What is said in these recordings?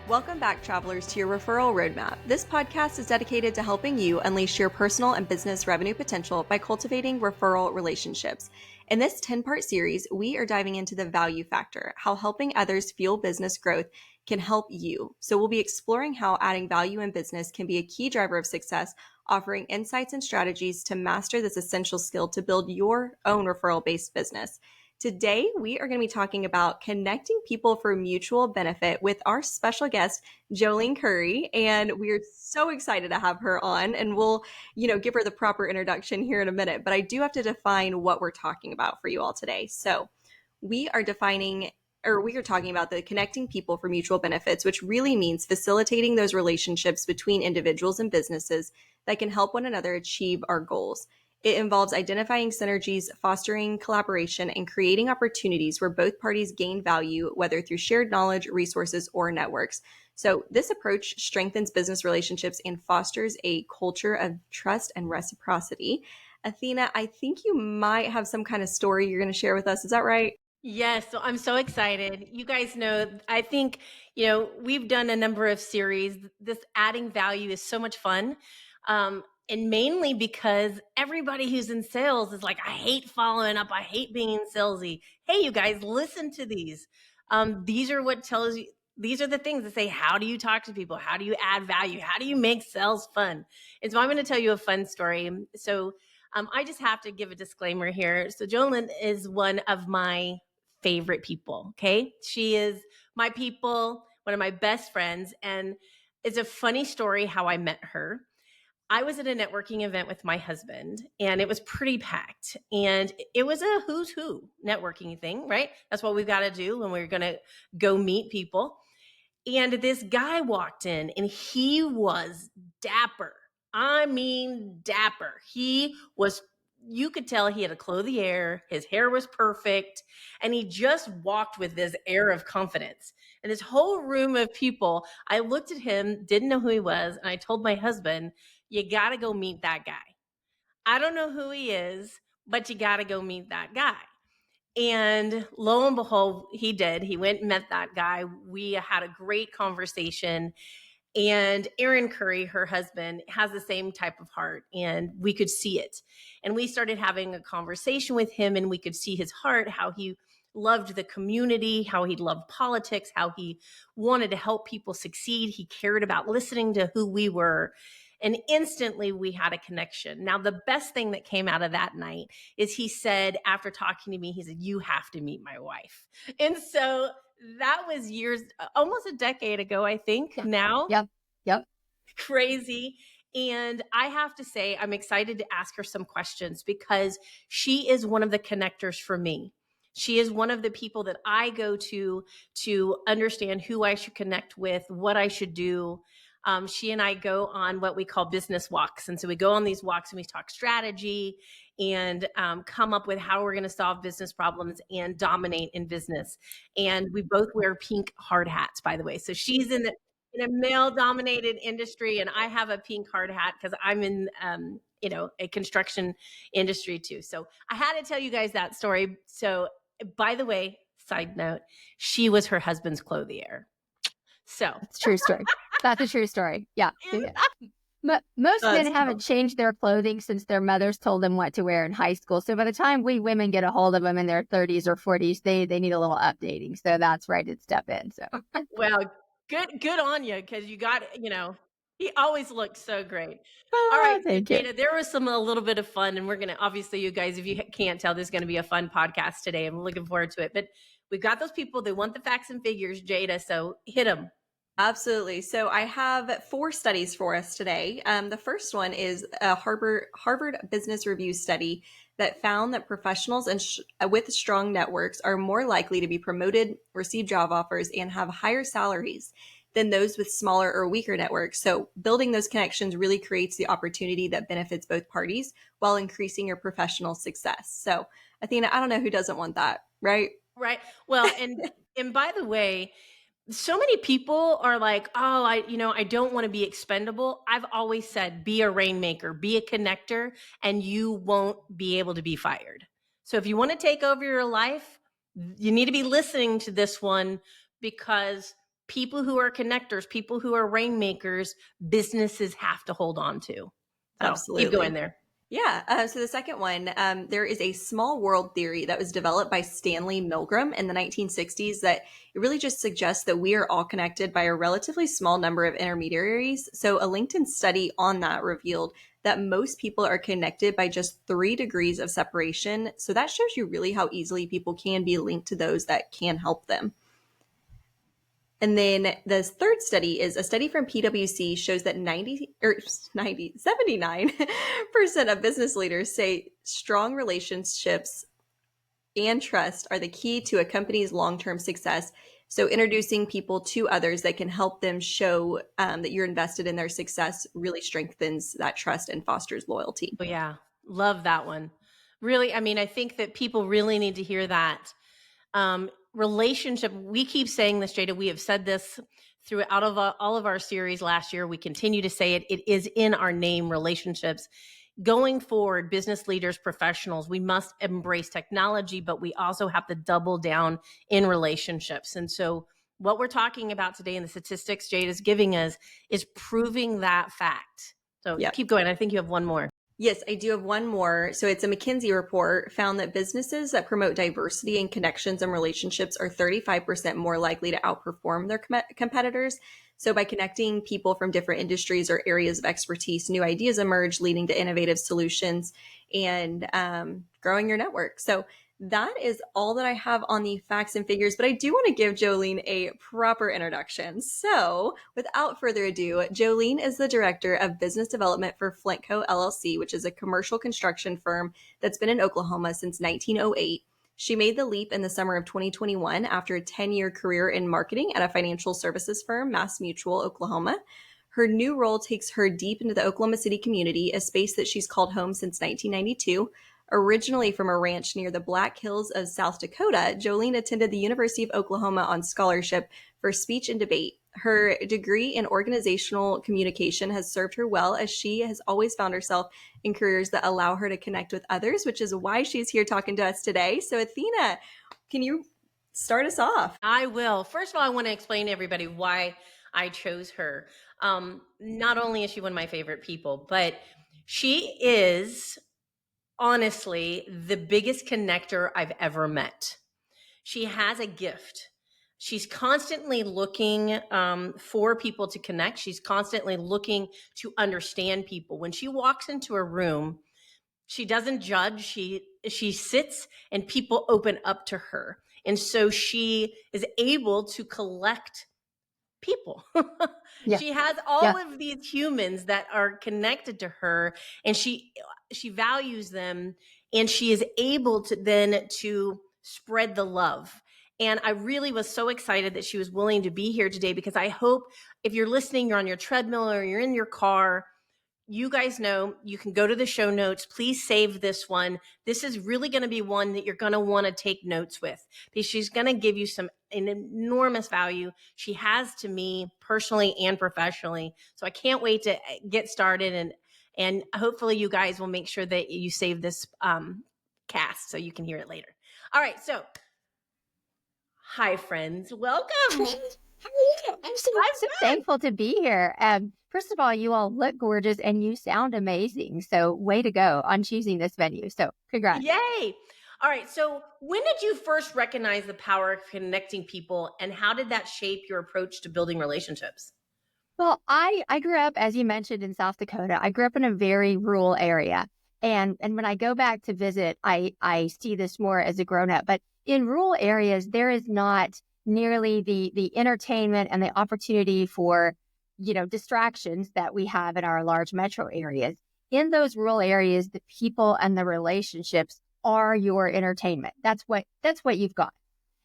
Welcome back, travelers, to your referral roadmap. This podcast is dedicated to helping you unleash your personal and business revenue potential by cultivating referral relationships. In this 10-part series, we are diving into the value factor, how helping others fuel business growth can help you. So we'll be exploring how adding value in business can be a key driver of success, offering insights and strategies to master this essential skill to build your own referral-based business. Today, we are going to be talking about connecting people for mutual benefit with our special guest, Jolene Curry. And we're so excited to have her on, and we'll, give her the proper introduction here in a minute. But I do have to define what we're talking about for you all today. So we are talking about the connecting people for mutual benefits, which really means facilitating those relationships between individuals and businesses that can help one another achieve our goals. It involves identifying synergies, fostering collaboration, and creating opportunities where both parties gain value, whether through shared knowledge, resources, or networks. So this approach strengthens business relationships and fosters a culture of trust and reciprocity. Athena, I think you might have some kind of story you're going to share with us. Is that right? Yes, so I'm so excited. You guys know, I think, we've done a number of series. This adding value is so much fun. And mainly because everybody who's in sales is like, I hate following up. I hate being salesy. Hey, you guys, listen to these. These are what tells you, these are the things that say, how do you talk to people? How do you add value? How do you make sales fun? And so I'm going to tell you a fun story. So I just have to give a disclaimer here. So Jolene is one of my favorite people. Okay. She is my people, one of my best friends. And it's a funny story how I met her. I was at a networking event with my husband and it was pretty packed, and it was a who's who networking thing, right? That's what we've got to do when we're going to go meet people. And this guy walked in and he was dapper. I mean, dapper. He was, you could tell he had a clothier, his hair was perfect, and he just walked with this air of confidence. And this whole room of people, I looked at him, didn't know who he was, and I told my husband, you got to go meet that guy. I don't know who he is, but you got to go meet that guy. And lo and behold, he did. He went and met that guy. We had a great conversation. And Aaron Curry, her husband, has the same type of heart, and we could see it. And we started having a conversation with him, and we could see his heart, how he loved the community, how he loved politics, how he wanted to help people succeed. He cared about listening to who we were. And instantly we had a connection. Now, the best thing that came out of that night is he said, after talking to me, he said, you have to meet my wife. And so that was years, almost a decade ago, I think now. Yep. Crazy. And I have to say, I'm excited to ask her some questions because she is one of the connectors for me. She is one of the people that I go to understand who I should connect with, what I should do. She and I go on what we call business walks. And so we go on these walks and we talk strategy and come up with how we're going to solve business problems and dominate in business. And we both wear pink hard hats, by the way. So she's in a male-dominated industry, and I have a pink hard hat because I'm in, a construction industry too. So I had to tell you guys that story. So, by the way, side note, she was her husband's clothier. So it's a true story. That's a true story. Yeah. Most men haven't changed their clothing since their mothers told them what to wear in high school. So by the time we women get a hold of them in their 30s or 40s, they need a little updating. So that's right to step in. So well, good on you, because you got, he always looked so great. All right, thank Jada, you. there was a little bit of fun, and we're going to, obviously, you guys, if you can't tell, there's going to be a fun podcast today. I'm looking forward to it. But we've got those people, they want the facts and figures, Jada, so hit them. Absolutely. So I have 4 studies for us today. The first one is a Harvard Business Review study that found that professionals with strong networks are more likely to be promoted, receive job offers, and have higher salaries than those with smaller or weaker networks. So building those connections really creates the opportunity that benefits both parties while increasing your professional success. So Athena, I don't know who doesn't want that, right? Right. Well, and by the way, so many people are like, oh, I don't want to be expendable. I've always said, be a rainmaker, be a connector, and you won't be able to be fired. So if you want to take over your life, you need to be listening to this one, because people who are connectors, people who are rainmakers, businesses have to hold on to. So Absolutely. keep going there. Yeah. So the second one, there is a small world theory that was developed by Stanley Milgram in the 1960s that it really just suggests that we are all connected by a relatively small number of intermediaries. So a LinkedIn study on that revealed that most people are connected by just 3 degrees of separation. So that shows you really how easily people can be linked to those that can help them. And then the third study is a study from PwC shows that 79% of business leaders say strong relationships and trust are the key to a company's long-term success. So introducing people to others that can help them show that you're invested in their success really strengthens that trust and fosters loyalty. Oh, yeah. Love that one. Really, I mean, I think that people really need to hear that. Relationship, we keep saying this, Jada. We have said this throughout all of our series last year. We continue to say it. It is in our name, relationships. Going forward, business leaders, professionals, we must embrace technology, but we also have to double down in relationships. And so what we're talking about today in the statistics Jade is giving us is proving that fact. So keep going. I think you have one more. Yes, I do have one more. So it's a McKinsey report found that businesses that promote diversity and connections and relationships are 35% more likely to outperform their competitors. So by connecting people from different industries or areas of expertise, new ideas emerge, leading to innovative solutions and growing your network. So that is all that I have on the facts and figures, but I do want to give Jolene a proper introduction. So without further ado, Jolene is the Director of Business Development for Flintco LLC, which is a commercial construction firm that's been in Oklahoma since 1908. She made the leap in the summer of 2021 after a 10-year career in marketing at a financial services firm, Mass Mutual, Oklahoma. Her new role takes her deep into the Oklahoma City community, a space that she's called home since 1992. Originally from a ranch near the Black Hills of South Dakota, Jolene attended the University of Oklahoma on scholarship for speech and debate. Her degree in organizational communication has served her well, as she has always found herself in careers that allow her to connect with others, which is why she's here talking to us today. So Athena, can you start us off? I will. First of all, I want to explain to everybody why I chose her. Not only is she one of my favorite people, but she is honestly the biggest connector I've ever met. She has a gift. She's constantly looking for people to connect. She's constantly looking to understand people. When she walks into a room, she doesn't judge. She sits and people open up to her. And so she is able to collect people. She has all of these humans that are connected to her, and she values them, and she is able to then to spread the love. And I really was so excited that she was willing to be here today, because I hope if you're listening, you're on your treadmill or you're in your car, you guys know you can go to the show notes. Please save this one. This is really going to be one that you're going to want to take notes with, because she's going to give you an enormous value. She has to me personally and professionally. So I can't wait to get started, and hopefully you guys will make sure that you save this cast so you can hear it later. All right. So hi, friends. Welcome. I'm so thankful to be here. First of all, you all look gorgeous and you sound amazing. So way to go on choosing this venue. So congrats. Yay. All right. So when did you first recognize the power of connecting people, and how did that shape your approach to building relationships? Well, I grew up, as you mentioned, in South Dakota. I grew up in a very rural area. And when I go back to visit, I see this more as a grown up. But in rural areas, there is not nearly the entertainment and the opportunity for, distractions that we have in our large metro areas. In those rural areas, the people and the relationships are your entertainment. That's what you've got.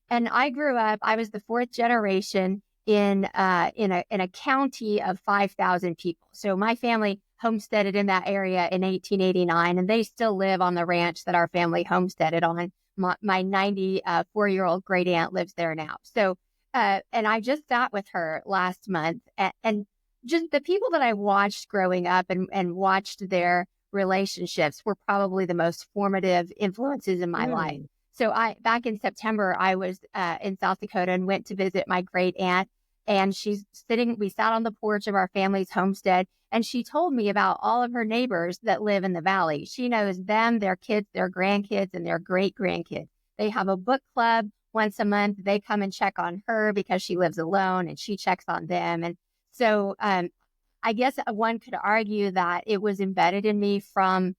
And I grew up, I was the 4th generation in a county of 5,000 people. So my family homesteaded in that area in 1889, and they still live on the ranch that our family homesteaded on. My 94-year-old great aunt lives there now. So, and I just sat with her last month, and just the people that I watched growing up and watched their relationships were probably the most formative influences in my life. So back in September, I was in South Dakota and went to visit my great aunt. And we sat on the porch of our family's homestead, and she told me about all of her neighbors that live in the valley. She knows them, their kids, their grandkids, and their great grandkids. They have a book club once a month. They come and check on her because she lives alone, and she checks on them. And so I guess one could argue that it was embedded in me from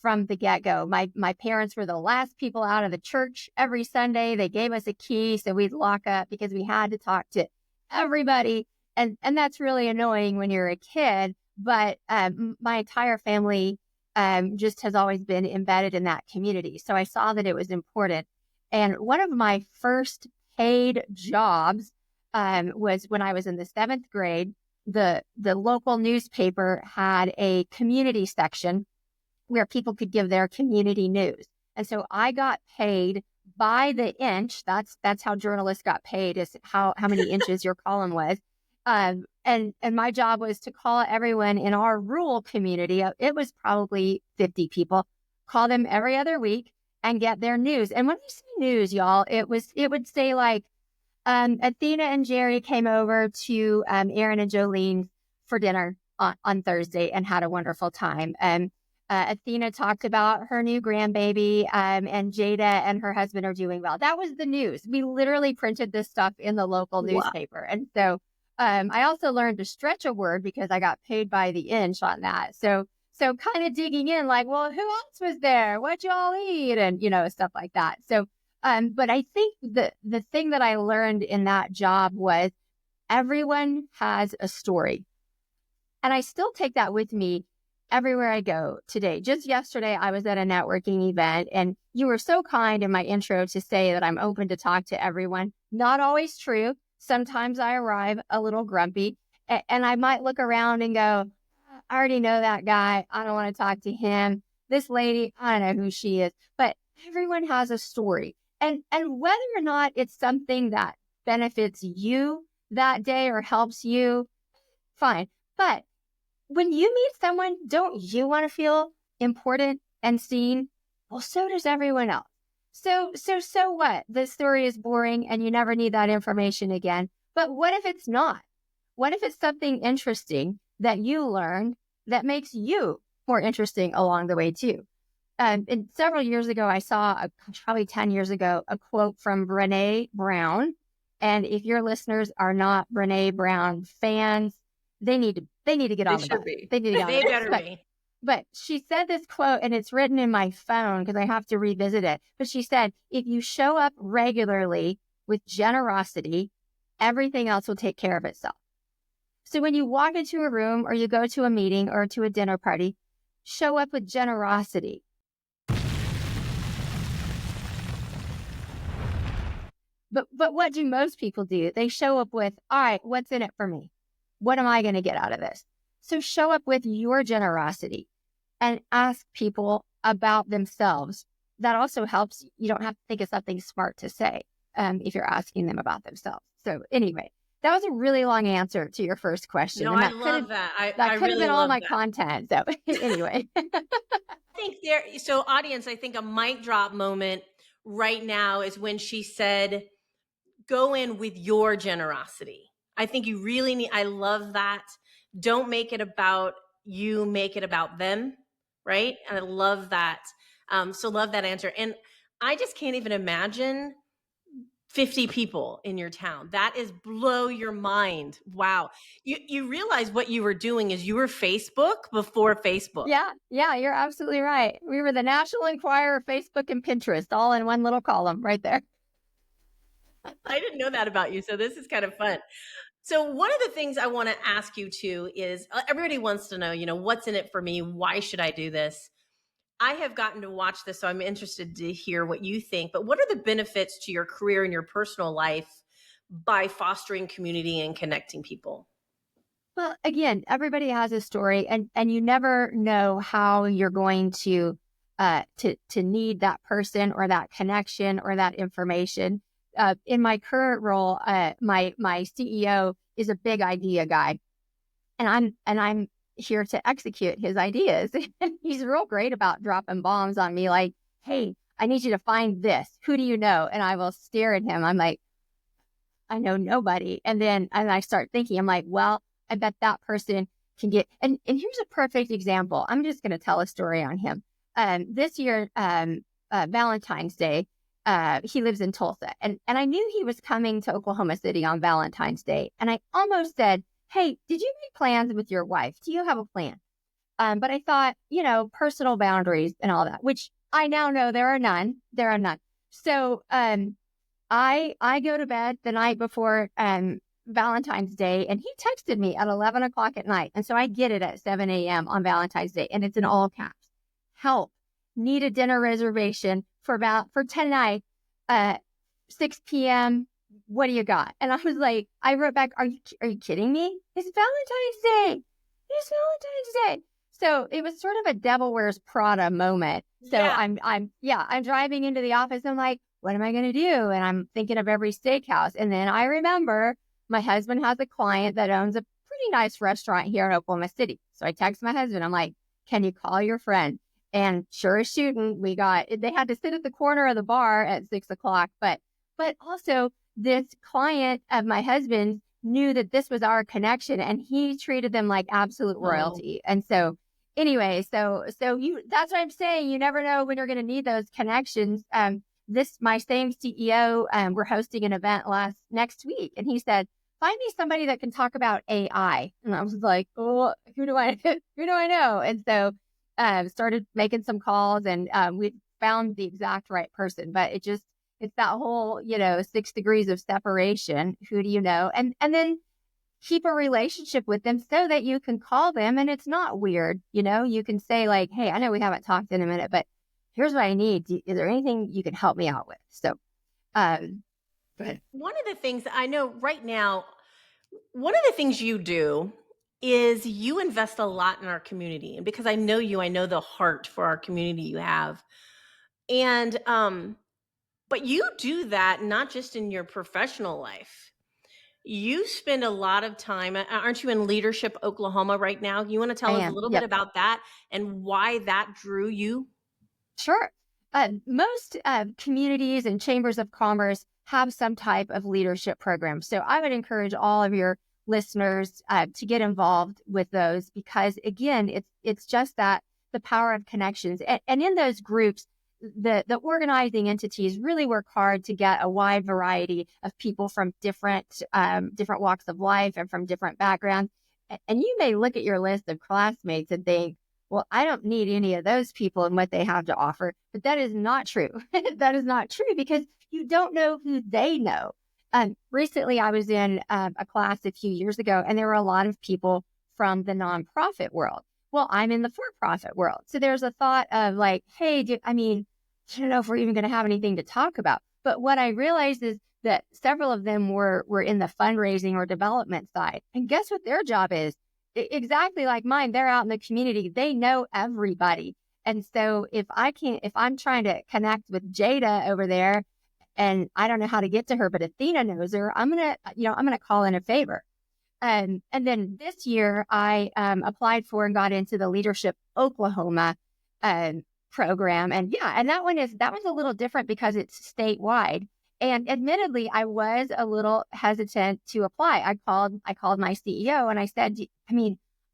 the get-go. My parents were the last people out of the church every Sunday. They gave us a key so we'd lock up because we had to talk to everybody. And that's really annoying when you're a kid. But my entire family just has always been embedded in that community. So I saw that it was important. And one of my first paid jobs was when I was in the 7th grade. The local newspaper had a community section where people could give their community news. And so I got paid by the inch. That's how journalists got paid, is how many inches your column was. And my job was to call everyone in our rural community. It was probably 50 people, call them every other week and get their news. And when we say news, y'all, it would say like, Athena and Jerry came over to Aaron and Jolene for dinner on Thursday and had a wonderful time. Athena talked about her new grandbaby, and Jada and her husband are doing well. That was the news. We literally printed this stuff in the local newspaper. And so I also learned to stretch a word because I got paid by the inch on that. So kind of digging in like, well, who else was there? What'd you all eat? And, stuff like that. So, but I think the thing that I learned in that job was everyone has a story. And I still take that with me everywhere I go today. Just yesterday, I was at a networking event, and you were so kind in my intro to say that I'm open to talk to everyone. Not always true. Sometimes I arrive a little grumpy, and I might look around and go, I already know that guy. I don't want to talk to him. This lady, I don't know who she is. But everyone has a story. And whether or not it's something that benefits you that day or helps you, fine. But when you meet someone, don't you want to feel important and seen? Well, so does everyone else. So what? The story is boring and you never need that information again. But what if it's not? What if it's something interesting that you learned that makes you more interesting along the way too? And several years ago, I saw, probably 10 years ago, a quote from Brené Brown. And if your listeners are not Brené Brown fans, they need to get on the bus. They need to get on the bus. Better be. But she said this quote, and it's written in my phone because I have to revisit it. But she said, if you show up regularly with generosity, everything else will take care of itself. So when you walk into a room or you go to a meeting or to a dinner party, show up with generosity. But what do most people do? They show up with, all right, what's in it for me? What am I going to get out of this? So show up with your generosity and ask people about themselves. That also helps. You don't have to think of something smart to say if you're asking them about themselves. So anyway, that was a really long answer to your first question. No, and I love that. That could have been all my that. content. So anyway. So audience, I think a mic drop moment right now is when she said, go in with your generosity. I think you really need, I love that. Don't make it about you, make it about them, right? And I love that. So love that answer. And I just can't even imagine 50 people in your town. That is blow your mind. Wow. You realize what you were doing is you were Facebook before Facebook. Yeah, you're absolutely right. We were the National Enquirer, Facebook, and Pinterest all in one little column right there. I didn't know that about you. So this is kind of fun. So one of the things I want to ask you too is everybody wants to know, what's in it for me? Why should I do this? I have gotten to watch this, so I'm interested to hear what you think. But what are the benefits to your career and your personal life by fostering community and connecting people? Well, again, everybody has a story, and you never know how you're going to need that person or that connection or that information. In my current role, my CEO is a big idea guy, and I'm here to execute his ideas. He's real great about dropping bombs on me, like, "Hey, I need you to find this. Who do you know?" And I will stare at him. I'm like, I know nobody. And then I start thinking, I'm like, well, I bet that person can get, and here's a perfect example. I'm just going to tell a story on him. This year, Valentine's Day, he lives in Tulsa, and I knew he was coming to Oklahoma City on Valentine's Day. And I almost said, hey, did you make plans with your wife? Do you have a plan? But I thought, personal boundaries and all that, which I now know there are none. There are none. So, I go to bed the night before, Valentine's Day, and he texted me at 11 o'clock at night. And so I get it at 7 a.m. on Valentine's Day, and it's in all caps. Help. Need a dinner reservation for tonight, 6 p.m. What do you got? And I was like, I wrote back, are you kidding me? It's Valentine's Day. It's Valentine's Day. So it was sort of a Devil Wears Prada moment. So Yeah. I'm driving into the office. I'm like, what am I going to do? And I'm thinking of every steakhouse. And then I remember my husband has a client that owns a pretty nice restaurant here in Oklahoma City. So I text my husband. I'm like, can you call your friend? And sure as shooting, they had to sit at the corner of the bar at 6 o'clock. But also this client of my husband's knew that this was our connection, and he treated them like absolute royalty. And so anyway, so that's what I'm saying. You never know when you're going to need those connections. My same CEO, we're hosting an event next week, and he said, find me somebody that can talk about AI. And I was like, oh, who do I know? And so started making some calls, and we found the exact right person. But it's that whole, 6 degrees of separation. Who do you know? And then keep a relationship with them so that you can call them and it's not weird. You can say like, hey, I know we haven't talked in a minute, but here's what I need. Is there anything you can help me out with? So, go ahead. One of the things I know right now, one of the things you do is you invest a lot in our community. And because I know you, I know the heart for our community you have. And, but you do that not just in your professional life. You spend a lot of time, aren't you in Leadership Oklahoma right now? You want to tell us a little bit about that and why that drew you? Sure. Most communities and chambers of commerce have some type of leadership program. So I would encourage all of your listeners to get involved with those, because again, it's just that the power of connections. And in those groups, the organizing entities really work hard to get a wide variety of people from different walks of life and from different backgrounds. And you may look at your list of classmates and think, well, I don't need any of those people and what they have to offer. But that is not true. That is not true, because you don't know who they know. Recently, I was in a class a few years ago, and there were a lot of people from the nonprofit world. Well, I'm in the for-profit world. So there's a thought of like, hey, I don't know if we're even going to have anything to talk about. But what I realized is that several of them were in the fundraising or development side. And guess what their job is? Exactly like mine. They're out in the community. They know everybody. And so if I'm trying to connect with Jada over there and I don't know how to get to her, but Athena knows her, I'm going to call in a favor. And then this year I applied for and got into the Leadership Oklahoma program. And that one's a little different because it's statewide. And admittedly, I was a little hesitant to apply. I called my CEO and I said,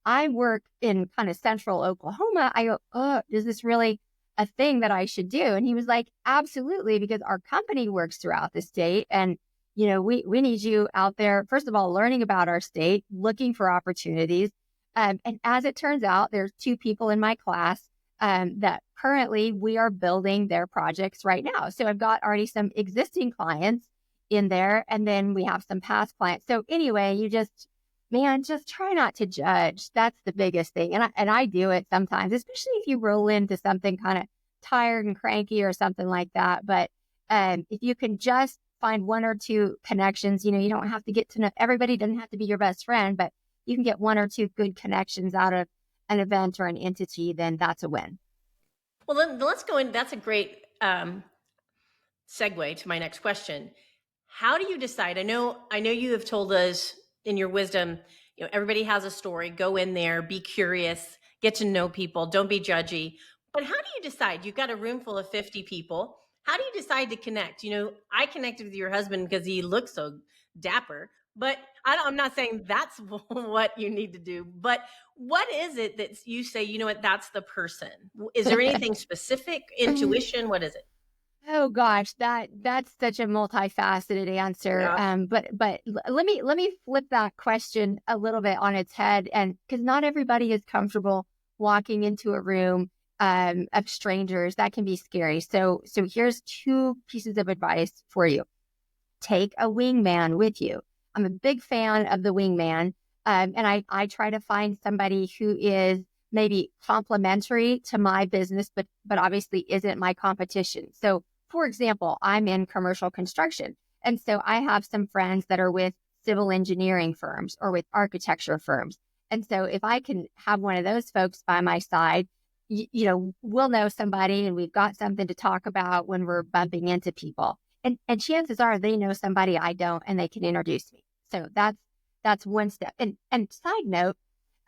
I work in kind of central Oklahoma. I go, is this really a thing that I should do? And he was like, absolutely, because our company works throughout the state. And, we need you out there, first of all, learning about our state, looking for opportunities. And as it turns out, there's 2 people in my class that currently we are building their projects right now. So I've got already some existing clients in there, and then we have some past clients. So anyway, you just try not to judge. That's the biggest thing. And I do it sometimes, especially if you roll into something kind of tired and cranky or something like that. But if you can just find 1 or 2 connections, you don't have to get to know everybody, doesn't have to be your best friend, but you can get 1 or 2 good connections out of an event or an entity, then that's a win. Well, then let's go in. That's a great segue to my next question. How do you decide? I know you have told us in your wisdom, everybody has a story. Go in there, be curious, get to know people, don't be judgy. But how do you decide? You've got a room full of 50 people. How do you decide to connect? I connected with your husband because he looks so dapper. But I'm not saying that's what you need to do. But what is it that you say, you know what, that's the person? Is there anything specific? Intuition? What is it? Oh gosh, that's such a multifaceted answer. Yeah. Let me flip that question a little bit on its head, and because not everybody is comfortable walking into a room of strangers, that can be scary. So here's two pieces of advice for you. Take a wingman with you. I'm a big fan of the wingman, and I try to find somebody who is maybe complementary to my business, but obviously isn't my competition. So, for example, I'm in commercial construction, and so I have some friends that are with civil engineering firms or with architecture firms. And so, if I can have one of those folks by my side, we'll know somebody, and we've got something to talk about when we're bumping into people. And chances are they know somebody I don't, and they can introduce me. So that's one step. And side note,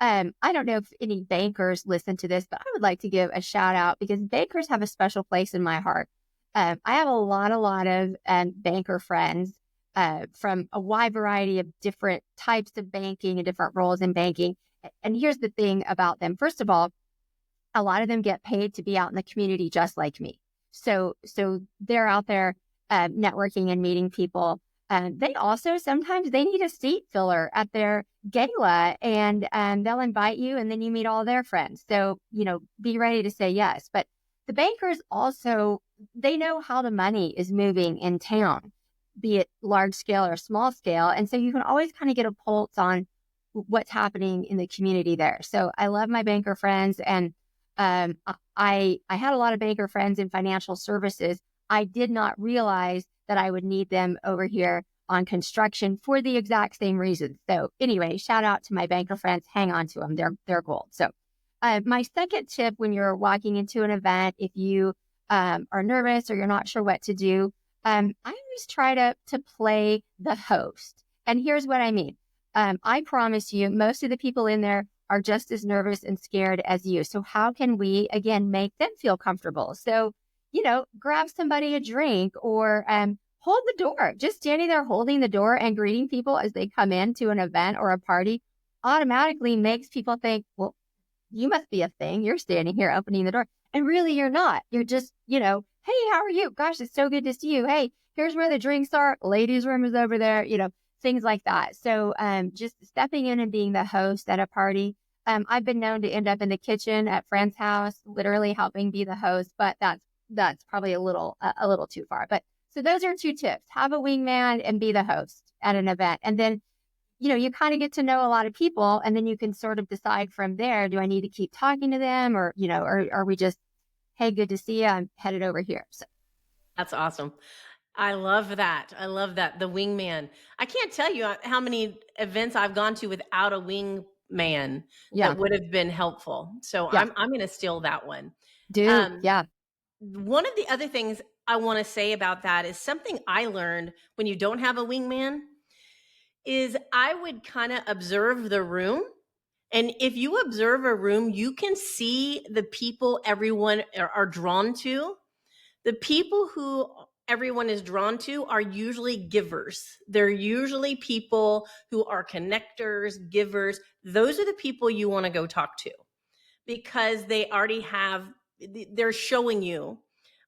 I don't know if any bankers listen to this, but I would like to give a shout out because bankers have a special place in my heart. I have a lot of banker friends from a wide variety of different types of banking and different roles in banking. And here's the thing about them. First of all, a lot of them get paid to be out in the community just like me. So they're out there networking and meeting people. They also sometimes they need a seat filler at their gala, and they'll invite you, and then you meet all their friends. So be ready to say yes. But the bankers also, they know how the money is moving in town, be it large scale or small scale, and so you can always kind of get a pulse on what's happening in the community there. So I love my banker friends, and I had a lot of banker friends in financial services. I did not realize that I would need them over here on construction for the exact same reasons. So anyway, shout out to my banker friends. Hang on to them. They're gold. So my second tip when you're walking into an event, if you are nervous or you're not sure what to do, I always try to play the host. And here's what I mean. I promise you, most of the people in there are just as nervous and scared as you. So how can we, again, make them feel comfortable? So grab somebody a drink or hold the door. Just standing there holding the door and greeting people as they come into an event or a party automatically makes people think, well, you must be a thing. You're standing here opening the door. And really, you're not. You're just, hey, how are you? Gosh, it's so good to see you. Hey, here's where the drinks are. Ladies' room is over there, things like that. So just stepping in and being the host at a party. I've been known to end up in the kitchen at friend's house, literally helping be the host, but that's probably a little too far. But so those are two tips. Have a wingman and be the host at an event. And then, you kind of get to know a lot of people, and then you can sort of decide from there, do I need to keep talking to them or are we just, hey, good to see you. I'm headed over here. So that's awesome. I love that. The wingman. I can't tell you how many events I've gone to without a wingman that would have been helpful. So I'm going to steal that one. One of the other things I want to say about that is something I learned when you don't have a wingman is I would kind of observe the room. And if you observe a room, you can see the people everyone are drawn to. The people who everyone is drawn to are usually givers. They're usually people who are connectors, givers. Those are the people you want to go talk to because they already they're showing you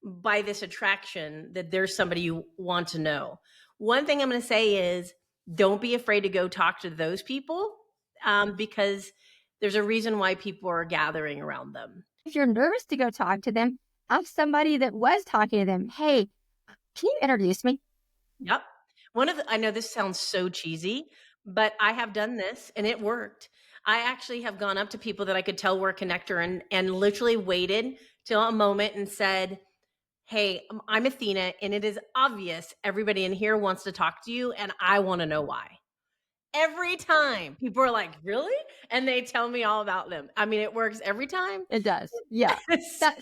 by this attraction that there's somebody you want to know. One thing I'm going to say is don't be afraid to go talk to those people because there's a reason why people are gathering around them. If you're nervous to go talk to them, ask somebody that was talking to them, hey, can you introduce me? Yep. I know this sounds so cheesy, but I have done this and it worked. I actually have gone up to people that I could tell were a connector and literally waited till a moment and said, hey, I'm Athena, and it is obvious everybody in here wants to talk to you, and I want to know why. Every time people are like, really? And they tell me all about them. I mean, it works every time. It does. Yeah.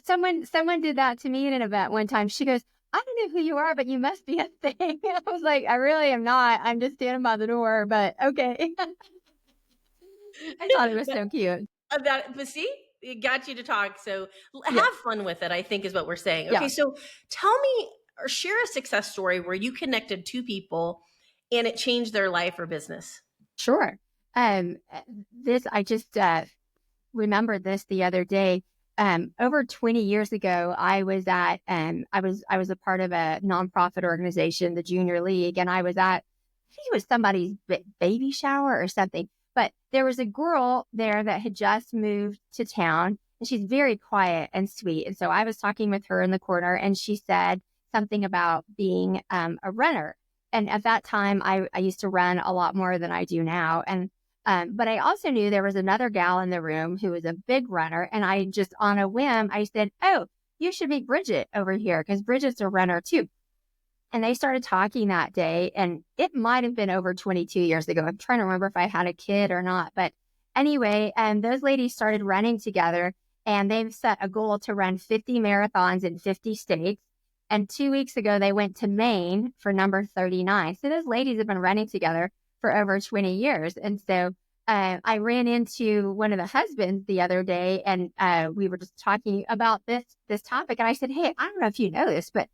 Someone did that to me at an event one time. She goes, I don't know who you are, but you must be a thing. I was like, I really am not. I'm just standing by the door, but okay. I thought it was so cute. But see, it got you to talk. So have fun with it, I think is what we're saying. Okay, so tell me or share a success story where you connected two people and it changed their life or business? Sure. I just remembered this the other day. Over 20 years ago, I was a part of a nonprofit organization, the Junior League, and I think it was somebody's baby shower or something. But there was a girl there that had just moved to town, and she's very quiet and sweet. And so I was talking with her in the corner, and she said something about being a runner. And at that time, I used to run a lot more than I do now. But I also knew there was another gal in the room who was a big runner. And I just, on a whim, I said, "Oh, you should meet Bridget over here," because Bridget's a runner too. And they started talking that day. And it might have been over 22 years ago. I'm trying to remember if I had a kid or not. But anyway, those ladies started running together, and they've set a goal to run 50 marathons in 50 states. And 2 weeks ago, they went to Maine for number 39. So those ladies have been running together for over 20 years. And so I ran into one of the husbands the other day, and we were just talking about this topic. And I said, "Hey, I don't know if you know this, but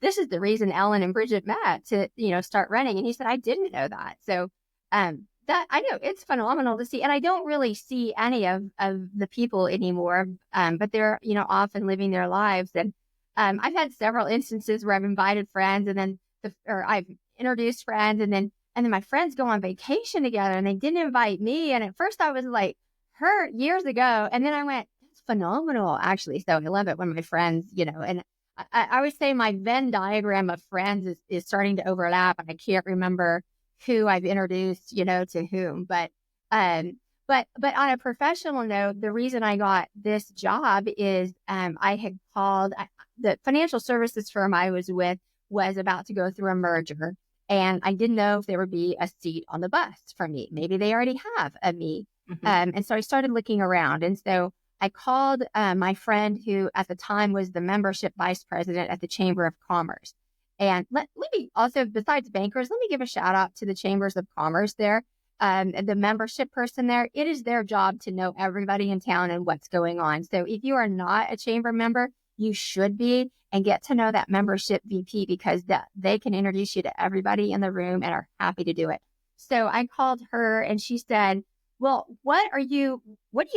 this is the reason Ellen and Bridget met to, start running." And he said, "I didn't know that." So that, I know, it's phenomenal to see. And I don't really see any of the people anymore, but they're, off and living their lives. And I've had several instances where I've invited friends, and then or I've introduced friends, and then my friends go on vacation together, and they didn't invite me. And at first I was like hurt years ago, and then I went, "That's phenomenal, actually." So I love it when my friends, and I would say my Venn diagram of friends is starting to overlap, and I can't remember who I've introduced, to whom. But on a professional note, the reason I got this job is I had called the financial services firm I was with was about to go through a merger, and I didn't know if there would be a seat on the bus for me. Maybe they already have a me. And so I started looking around. And so I called my friend who at the time was the membership vice president at the Chamber of Commerce. And let me also, besides bankers, let me give a shout out to the Chambers of Commerce there. The membership person there, it is their job to know everybody in town and what's going on. So if you are not a chamber member, you should be, and get to know that membership VP, because they can introduce you to everybody in the room and are happy to do it. So I called her, and she said, "Well, what are you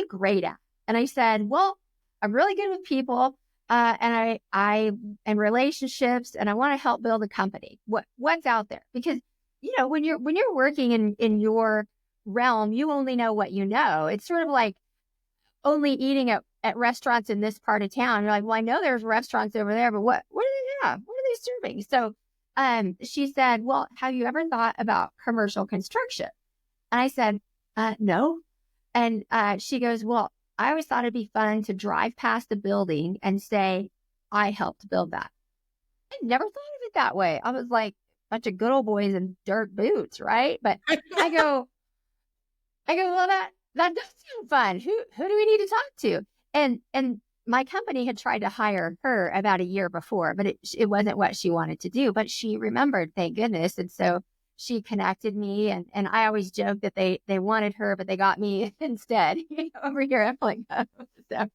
great at?" And I said, "Well, I'm really good with people. And I am relationships, and I want to help build a company. What's out there?" Because, when you're working in your realm, you only know what you know. It's sort of like only eating at restaurants in this part of town. You're like, "Well, I know there's restaurants over there, but what do they have? What are they serving?" So she said, "Well, have you ever thought about commercial construction?" And I said, "No." And she goes, "Well, I always thought it'd be fun to drive past a building and say, I helped build that." I never thought of it that way. I was like, bunch of good old boys in dirt boots, right? But I go, "Well, that does sound fun. Who do we need to talk to?" And my company had tried to hire her about a year before, but it wasn't what she wanted to do. But she remembered, thank goodness. And so she connected me, and I always joke that they wanted her, but they got me instead, over here at Flingo. So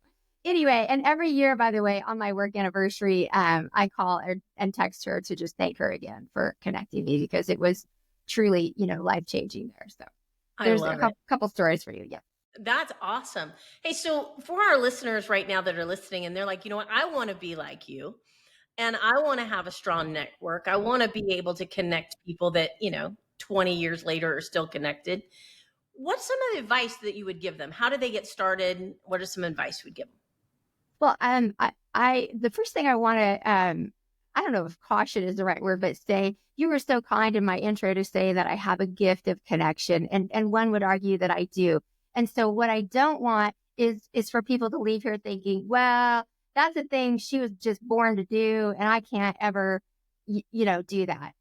anyway, and every year, by the way, on my work anniversary, I call her and text her to just thank her again for connecting me, because it was truly, life-changing there. So there's a couple stories for you. Yeah. That's awesome. Hey, so for our listeners right now that are listening, and they're like, "You know what? I want to be like you. And I want to have a strong network. I want to be able to connect people that, 20 years later are still connected." What's some of the advice that you would give them? How do they get started? What are some advice you would give them? Well, the first thing I want to, I don't know if caution is the right word, but say, you were so kind in my intro to say that I have a gift of connection, and one would argue that I do. And so what I don't want is for people to leave here thinking, "Well, that's a thing she was just born to do, and I can't ever, do that."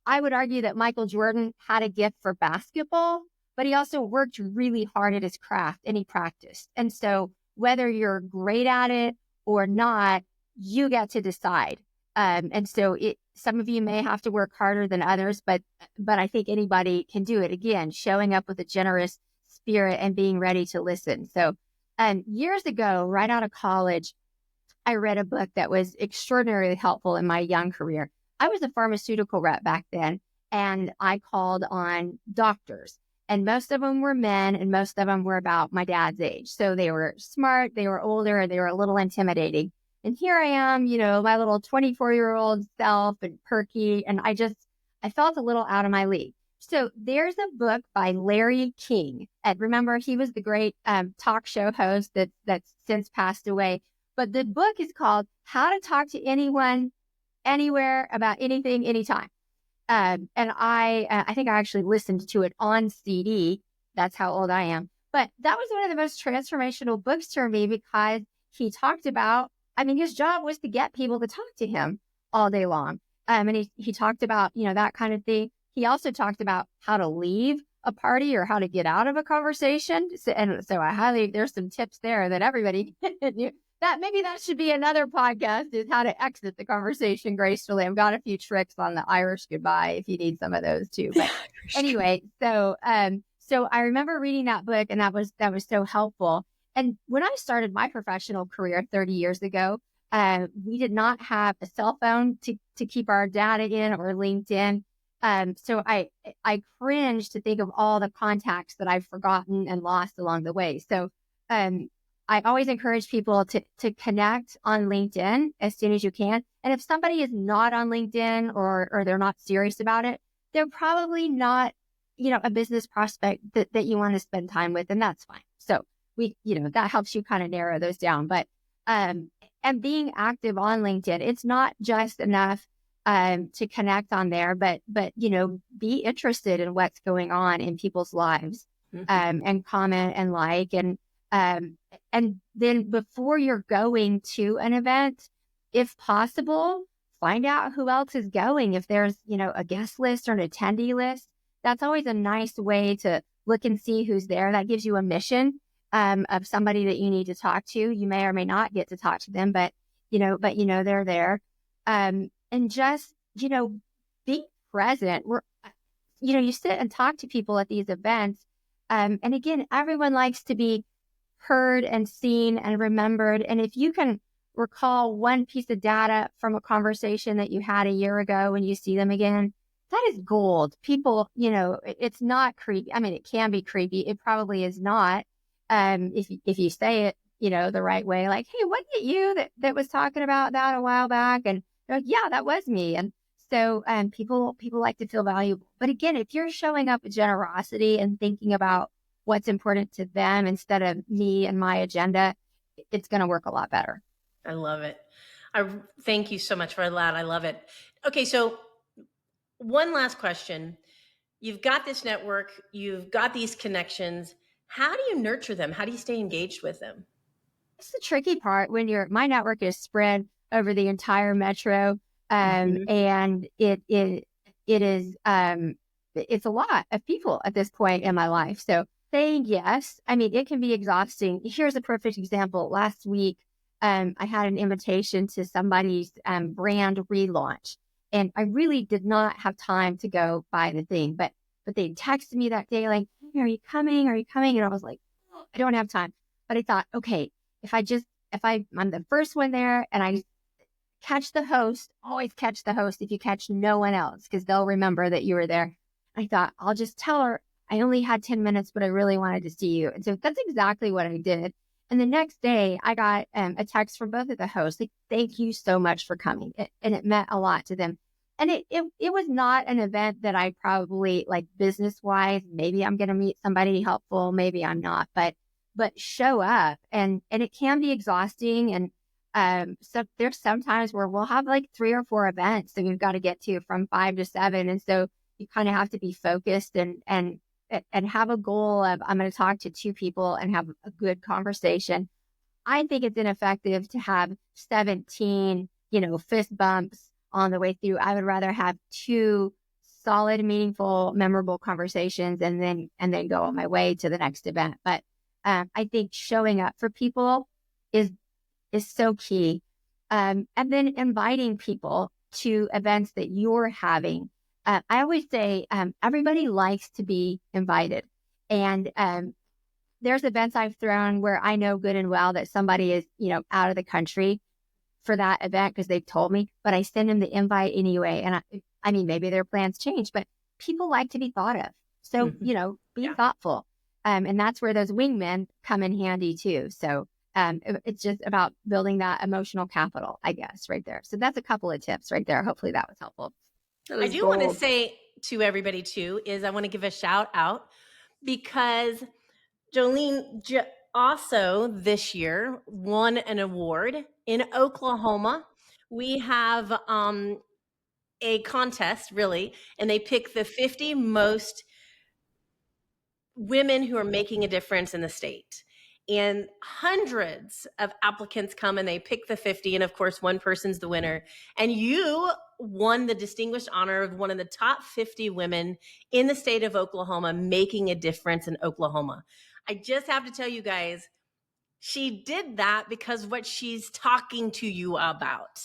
I would argue that Michael Jordan had a gift for basketball, but he also worked really hard at his craft, and he practiced. And so whether you're great at it or not, you get to decide. And so some of you may have to work harder than others, but I think anybody can do it. Again, showing up with a generous spirit and being ready to listen. So years ago, right out of college, I read a book that was extraordinarily helpful in my young career. I was a pharmaceutical rep back then, and I called on doctors. And most of them were men, and most of them were about my dad's age. So they were smart, they were older, and they were a little intimidating. And here I am, my little 24-year-old self and perky, and I felt a little out of my league. So there's a book by Larry King. And remember, he was the great talk show host that's since passed away. But the book is called How to Talk to Anyone, Anywhere, About Anything, Anytime. And I think I actually listened to it on CD. That's how old I am. But that was one of the most transformational books for me, because he talked about, his job was to get people to talk to him all day long. And he talked about, that kind of thing. He also talked about how to leave a party or how to get out of a conversation. So there's some tips there that everybody that maybe that should be another podcast, is how to exit the conversation gracefully. I've got a few tricks on the Irish goodbye if you need some of those too. But anyway, so I remember reading that book, and that was so helpful. And when I started my professional career 30 years ago, we did not have a cell phone to keep our data in, or LinkedIn. So I cringe to think of all the contacts that I've forgotten and lost along the way. So I always encourage people to connect on LinkedIn as soon as you can. And if somebody is not on LinkedIn, or they're not serious about it, they're probably not, a business prospect that you want to spend time with, and that's fine. So that helps you kind of narrow those down. But and being active on LinkedIn, it's not just enough to connect on there, but be interested in what's going on in people's lives, and comment and like, and then before you're going to an event, if possible, find out who else is going. If there's, a guest list or an attendee list, that's always a nice way to look and see who's there. That gives you a mission of somebody that you need to talk to. You may or may not get to talk to them, but they're there. And just, be present. You sit and talk to people at these events. And again, everyone likes to be heard and seen and remembered. And if you can recall one piece of data from a conversation that you had a year ago when you see them again, that is gold. People, it's not creepy. It can be creepy. It probably is not. If you say it, the right way, like, hey, wasn't it you that was talking about that a while back? And they're like, yeah, that was me. And so people like to feel valuable. But again, if you're showing up with generosity and thinking about what's important to them instead of me and my agenda, it's going to work a lot better. I love it. I thank you so much for that. I love it. Okay. So one last question. You've got this network, you've got these connections. How do you nurture them? How do you stay engaged with them? It's the tricky part when my network is spread over the entire metro. And it is, it's a lot of people at this point in my life. So saying yes, it can be exhausting. Here's a perfect example. Last week, I had an invitation to somebody's brand relaunch, and I really did not have time to go buy the thing, but they texted me that day like, hey, are you coming? Are you coming? And I was like, oh, I don't have time. But I thought, okay, I'm the first one there, and I catch the host, always catch the host if you catch no one else, because they'll remember that you were there. I thought, I'll just tell her I only had 10 minutes, but I really wanted to see you. And so that's exactly what I did. And the next day I got a text from both of the hosts, like, thank you so much for coming. And it meant a lot to them. And it was not an event that I probably, like, business wise, maybe I'm going to meet somebody helpful, maybe I'm not, but show up. And it can be exhausting. And so there's sometimes where we'll have like 3 or 4 events that we've got to get to from 5 to 7. And so you kind of have to be focused and have a goal of, I'm going to talk to 2 people and have a good conversation. I think it's ineffective to have 17, fist bumps on the way through. I would rather have 2 solid, meaningful, memorable conversations and then go on my way to the next event. But I think showing up for people is so key. And then inviting people to events that you're having. I always say everybody likes to be invited. And there's events I've thrown where I know good and well that somebody is, out of the country for that event because they've told me, but I send them the invite anyway. And I mean, maybe their plans change, but people like to be thought of. So, be thoughtful. And that's where those wingmen come in handy too. So it's just about building that emotional capital, I guess, right there. So that's a couple of tips right there. Hopefully that was helpful. I do want to say to everybody too, is I want to give a shout out because Jolene also this year won an award in Oklahoma. We have a contest, really, and they pick the 50 most women who are making a difference in the state. And hundreds of applicants come and they pick the 50. And of course, one person's the winner. And you won the distinguished honor of one of the top 50 women in the state of Oklahoma making a difference in Oklahoma. I just have to tell you guys, she did that because what she's talking to you about,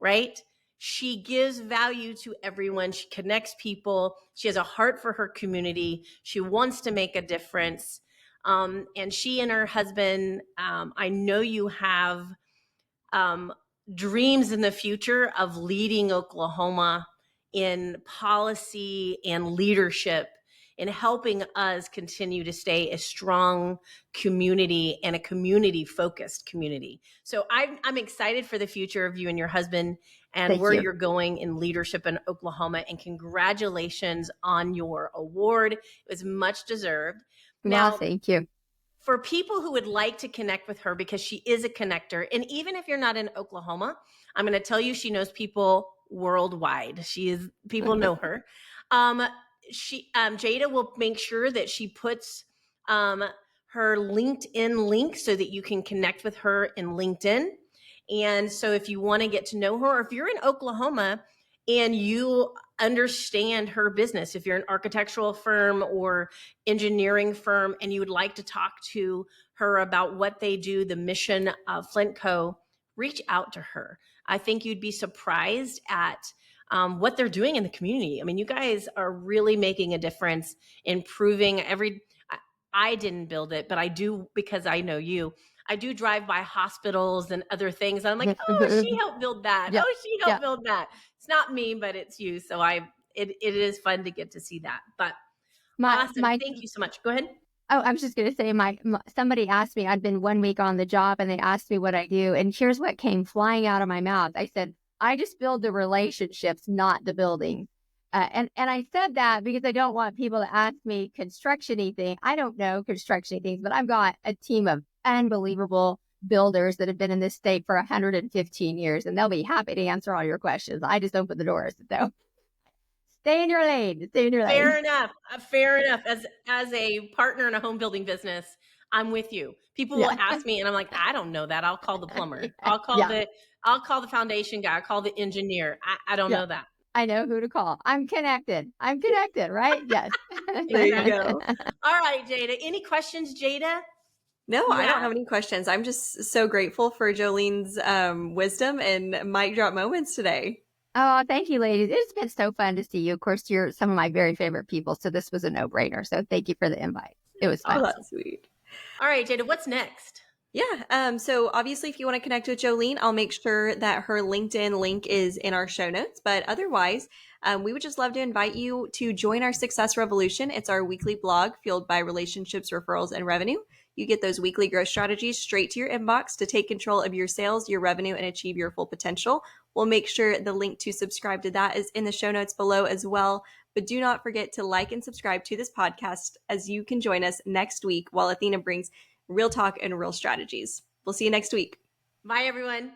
right? She gives value to everyone. She connects people. She has a heart for her community. She wants to make a difference. And she and her husband, I know you have dreams in the future of leading Oklahoma in policy and leadership, in helping us continue to stay a strong community and a community-focused community. So I'm excited for the future of you and your husband and Thank where you. you're going in leadership in Oklahoma. And congratulations on your award. It was much deserved. Well, Now, thank you. For people who would like to connect with her, because she is a connector, and even if you're not in Oklahoma, I'm going to tell you she knows people worldwide. People know her. Jada will make sure that she puts her LinkedIn link so that you can connect with her in LinkedIn. And so if you want to get to know her, or if you're in Oklahoma and you understand her business, if you're an architectural firm or engineering firm and you would like to talk to her about what they do, the mission of Flint Co., reach out to her. I think you'd be surprised at what they're doing in the community. I mean, you guys are really making a difference, improving I didn't build it, but I do, because I know you. I do drive by hospitals and other things. I'm like, oh, she helped build that. Yep. Oh, she helped build that. It's not me, but it's you. So it is fun to get to see that. But awesome. Thank you so much. Go ahead. Oh, I was just going to say, somebody asked me, I'd been 1 week on the job and they asked me what I do. And here's what came flying out of my mouth. I said, I just build the relationships, not the building. And I said that because I don't want people to ask me construction-y thing. I don't know construction things, but I've got a team of unbelievable builders that have been in this state for 115 years, and they'll be happy to answer all your questions. I just open the doors. So stay in your lane. Stay in your lane. Fair enough. Fair enough. As a partner in a home building business, I'm with you. People will ask me, and I'm like, I don't know that. I'll call the plumber. I'll call the foundation guy. I'll call the engineer. I don't know that. I know who to call. I'm connected, right? Yes. There you go. All right, Jada. Any questions, Jada? No, I don't have any questions. I'm just so grateful for Jolene's wisdom and mic drop moments today. Oh, thank you, ladies. It's been so fun to see you. Of course, you're some of my very favorite people, so this was a no-brainer. So thank you for the invite. It was fun. Oh, that's sweet. All right, Jada, what's next? Yeah. So obviously, if you want to connect with Jolene, I'll make sure that her LinkedIn link is in our show notes. But otherwise, we would just love to invite you to join our Success Revolution. It's our weekly blog fueled by relationships, referrals, and revenue. You get those weekly growth strategies straight to your inbox to take control of your sales, your revenue, and achieve your full potential. We'll make sure the link to subscribe to that is in the show notes below as well. But do not forget to like and subscribe to this podcast, as you can join us next week while Athena brings real talk and real strategies. We'll see you next week. Bye, everyone.